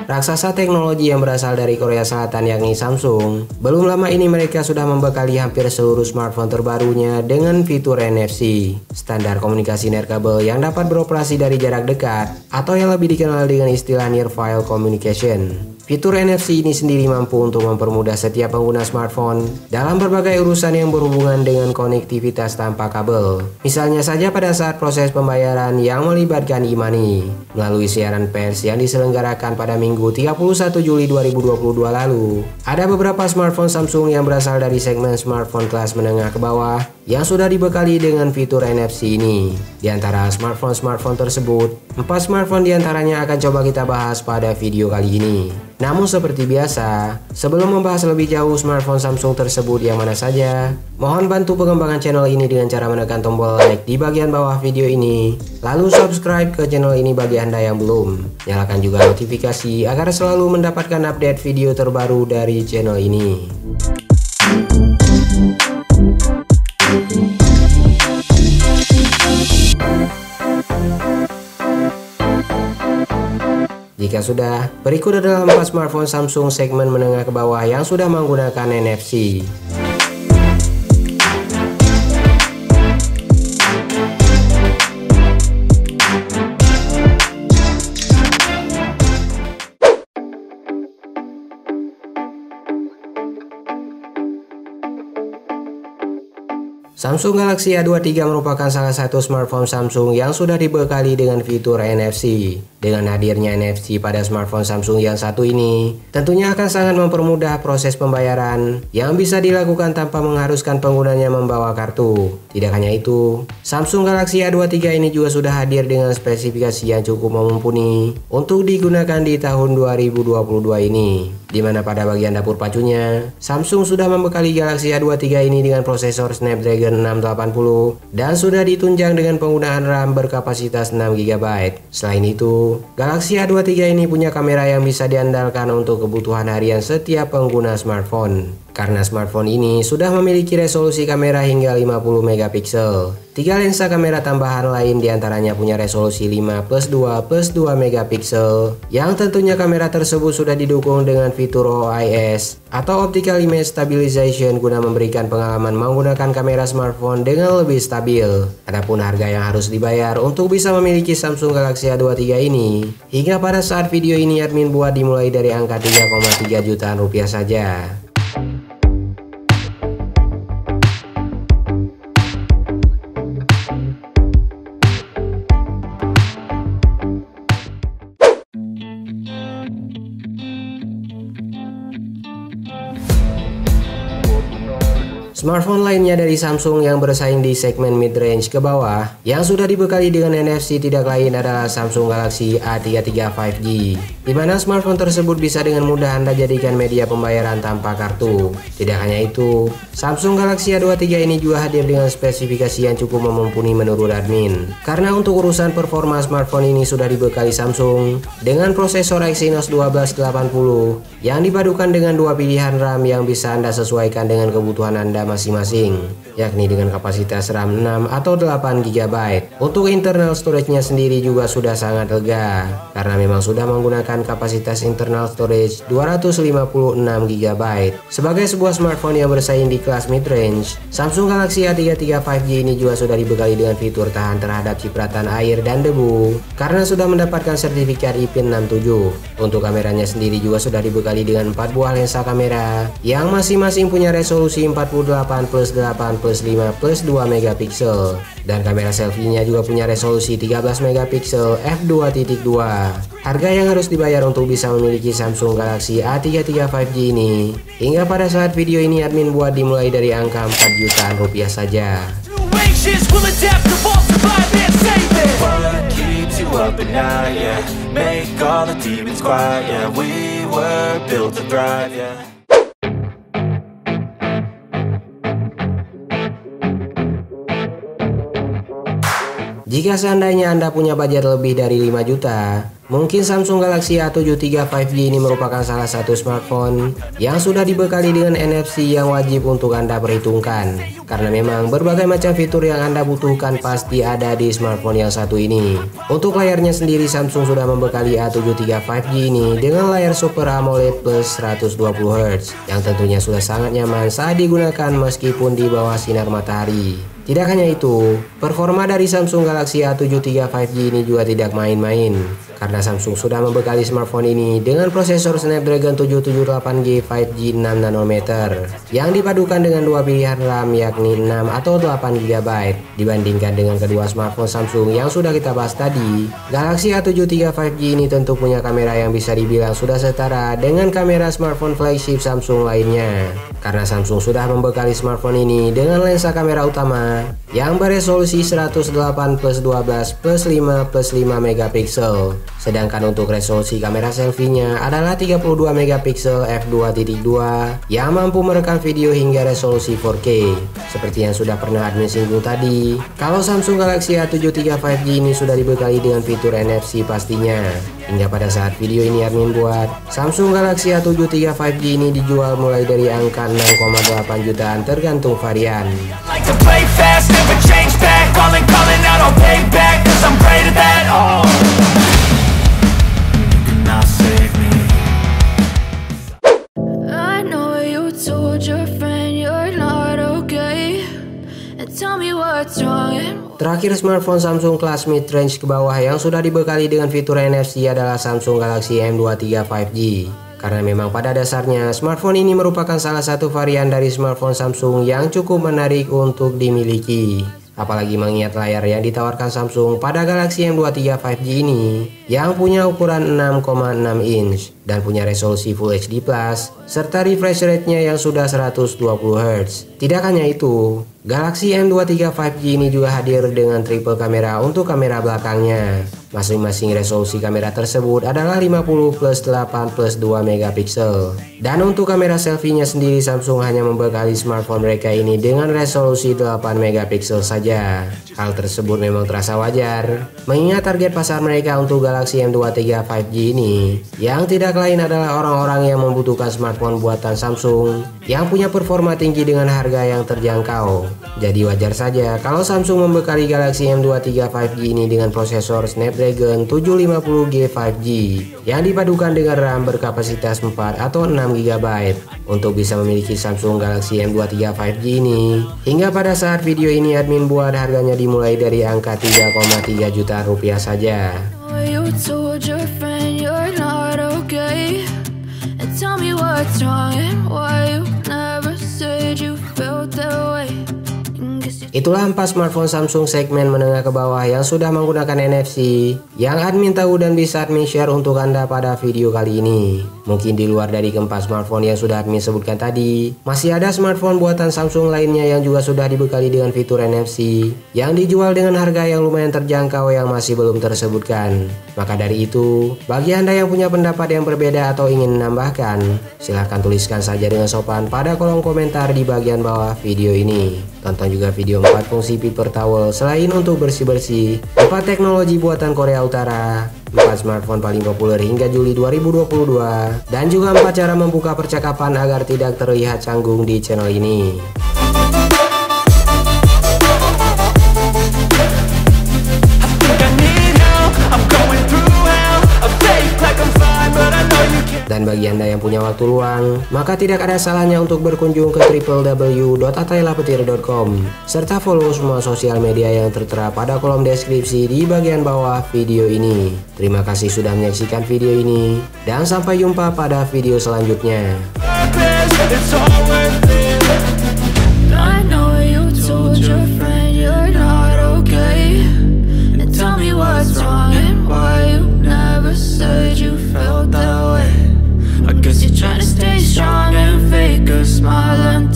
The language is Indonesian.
Raksasa teknologi yang berasal dari Korea Selatan yakni Samsung, belum lama ini mereka sudah membekali hampir seluruh smartphone terbarunya dengan fitur NFC, standar komunikasi nirkabel yang dapat beroperasi dari jarak dekat atau yang lebih dikenal dengan istilah Near Field Communication. Fitur NFC ini sendiri mampu untuk mempermudah setiap pengguna smartphone dalam berbagai urusan yang berhubungan dengan konektivitas tanpa kabel. Misalnya saja pada saat proses pembayaran yang melibatkan e-money melalui siaran pers yang diselenggarakan pada Minggu 31 Juli 2022 lalu. Ada beberapa smartphone Samsung yang berasal dari segmen smartphone kelas menengah ke bawah yang sudah dibekali dengan fitur NFC ini. Di antara smartphone tersebut, 4 smartphone diantaranya akan coba kita bahas pada video kali ini. Namun seperti biasa, sebelum membahas lebih jauh smartphone Samsung tersebut yang mana saja, mohon bantu pengembangan channel ini dengan cara menekan tombol like di bagian bawah video ini. Lalu subscribe ke channel ini bagi Anda yang belum. Nyalakan juga notifikasi agar selalu mendapatkan update video terbaru dari channel ini. Jika sudah, berikut adalah 4 smartphone Samsung segmen menengah ke bawah yang sudah menggunakan NFC. Samsung Galaxy A23 merupakan salah satu smartphone Samsung yang sudah dibekali dengan fitur NFC. Dengan hadirnya NFC pada smartphone Samsung yang satu ini, tentunya akan sangat mempermudah proses pembayaran yang bisa dilakukan tanpa mengharuskan penggunanya membawa kartu. Tidak hanya itu, Samsung Galaxy A23 ini juga sudah hadir dengan spesifikasi yang cukup mumpuni untuk digunakan di tahun 2022 ini. Di mana pada bagian dapur pacunya, Samsung sudah membekali Galaxy A23 ini dengan prosesor Snapdragon 680 dan sudah ditunjang dengan penggunaan RAM berkapasitas 6GB. Selain itu, Galaxy A23 ini punya kamera yang bisa diandalkan untuk kebutuhan harian setiap pengguna smartphone. Karena smartphone ini sudah memiliki resolusi kamera hingga 50 megapiksel. 3 lensa kamera tambahan lain diantaranya punya resolusi 5+2+2 megapiksel, yang tentunya kamera tersebut sudah didukung dengan fitur OIS atau Optical Image Stabilization guna memberikan pengalaman menggunakan kamera smartphone dengan lebih stabil. Adapun harga yang harus dibayar untuk bisa memiliki Samsung Galaxy A23 ini, hingga pada saat video ini admin buat dimulai dari angka 3,3 jutaan rupiah saja. Smartphone lainnya dari Samsung yang bersaing di segmen mid-range ke bawah yang sudah dibekali dengan NFC tidak lain adalah Samsung Galaxy A33 5G, di mana smartphone tersebut bisa dengan mudah Anda jadikan media pembayaran tanpa kartu. Tidak hanya itu, Samsung Galaxy A23 ini juga hadir dengan spesifikasi yang cukup mumpuni menurut admin. Karena untuk urusan performa smartphone ini sudah dibekali Samsung dengan prosesor Exynos 1280 yang dipadukan dengan 2 pilihan RAM yang bisa Anda sesuaikan dengan kebutuhan Anda masing-masing, yakni dengan kapasitas RAM 6 atau 8GB. Untuk internal storage-nya sendiri juga sudah sangat lega, karena memang sudah menggunakan kapasitas internal storage 256GB. Sebagai sebuah smartphone yang bersaing di kelas mid-range, Samsung Galaxy A33 5G ini juga sudah dibekali dengan fitur tahan terhadap cipratan air dan debu, karena sudah mendapatkan sertifikat IP 67. Untuk kameranya sendiri juga sudah dibekali dengan 4 buah lensa kamera, yang masing-masing punya resolusi 48+8+5+2 megapiksel, dan kamera selfie-nya juga punya resolusi 13 megapiksel f2.2. Harga yang harus dibayar untuk bisa memiliki Samsung Galaxy A33 5G ini, hingga pada saat video ini admin buat dimulai dari angka 4 jutaan rupiah saja. Jika seandainya Anda punya budget lebih dari 5 juta, mungkin Samsung Galaxy A7 III 5G ini merupakan salah satu smartphone yang sudah dibekali dengan NFC yang wajib untuk Anda perhitungkan. Karena memang berbagai macam fitur yang Anda butuhkan pasti ada di smartphone yang satu ini. Untuk layarnya sendiri, Samsung sudah membekali A7 III 5G ini dengan layar Super AMOLED plus 120Hz yang tentunya sudah sangat nyaman saat digunakan meskipun di bawah sinar matahari. Tidak hanya itu, performa dari Samsung Galaxy A7 III 5G ini juga tidak main-main, karena Samsung sudah membekali smartphone ini dengan prosesor Snapdragon 778G 5G 6nm yang dipadukan dengan dua pilihan RAM yakni 6 atau 8GB. Dibandingkan dengan kedua smartphone Samsung yang sudah kita bahas tadi, Galaxy A7 III 5G ini tentu punya kamera yang bisa dibilang sudah setara dengan kamera smartphone flagship Samsung lainnya, karena Samsung sudah membekali smartphone ini dengan lensa kamera utama yang beresolusi 108+12+5+5 megapiksel. Sedangkan untuk resolusi kamera selfie-nya adalah 32 megapiksel f2.2 yang mampu merekam video hingga resolusi 4K. Seperti yang sudah pernah admin singgung tadi, kalau Samsung Galaxy A7 III 5G ini sudah dibekali dengan fitur NFC pastinya. Hingga pada saat video ini admin buat, Samsung Galaxy A7 III 5G ini dijual mulai dari angka 6,8 jutaan tergantung varian. Terakhir, smartphone Samsung kelas mid-range ke bawah yang sudah dibekali dengan fitur NFC adalah Samsung Galaxy M2 III 5G. Karena memang pada dasarnya smartphone ini merupakan salah satu varian dari smartphone Samsung yang cukup menarik untuk dimiliki. Apalagi mengingat layar yang ditawarkan Samsung pada Galaxy M2 III 5G ini yang punya ukuran 6,6 inch dan punya resolusi Full HD+, serta refresh rate-nya yang sudah 120Hz. Tidak hanya itu, Galaxy M2 III 5G ini juga hadir dengan triple kamera untuk kamera belakangnya. Masing-masing resolusi kamera tersebut adalah 50+8+2 megapiksel. Dan untuk kamera selfie-nya sendiri, Samsung hanya membekali smartphone mereka ini dengan resolusi 8 megapiksel saja. Hal tersebut memang terasa wajar, mengingat target pasar mereka untuk Galaxy M2 III 5G ini yang tidak lain adalah orang-orang yang membutuhkan smartphone buatan Samsung yang punya performa tinggi dengan harga yang terjangkau. Jadi wajar saja kalau Samsung membekali Galaxy M2 III 5G ini dengan prosesor Snapdragon 750G 5G yang dipadukan dengan RAM berkapasitas 4 atau 6GB. Untuk bisa memiliki Samsung Galaxy M2 III 5G ini, hingga pada saat video ini admin buat, harganya dimulai dari angka 3,3 juta rupiah saja. Itulah 4 smartphone Samsung segmen menengah ke bawah yang sudah menggunakan NFC yang admin tahu dan bisa admin share untuk Anda pada video kali ini. Mungkin di luar dari keempat smartphone yang sudah admin sebutkan tadi, masih ada smartphone buatan Samsung lainnya yang juga sudah dibekali dengan fitur NFC yang dijual dengan harga yang lumayan terjangkau yang masih belum tersebutkan. Maka dari itu, bagi Anda yang punya pendapat yang berbeda atau ingin menambahkan, silahkan tuliskan saja dengan sopan pada kolom komentar di bagian bawah video ini. Tonton juga video 4 fungsi paper towel selain untuk bersih-bersih, 4 teknologi buatan Korea Utara, 4 smartphone paling populer hingga Juli 2022, dan juga 4 cara membuka percakapan agar tidak terlihat canggung di channel ini. Dan bagi Anda yang punya waktu luang, maka tidak ada salahnya untuk berkunjung ke www.atailapetir.com serta follow semua sosial media yang tertera pada kolom deskripsi di bagian bawah video ini. Terima kasih sudah menyaksikan video ini, dan sampai jumpa pada video selanjutnya. Trying to stay strong and fake a smile until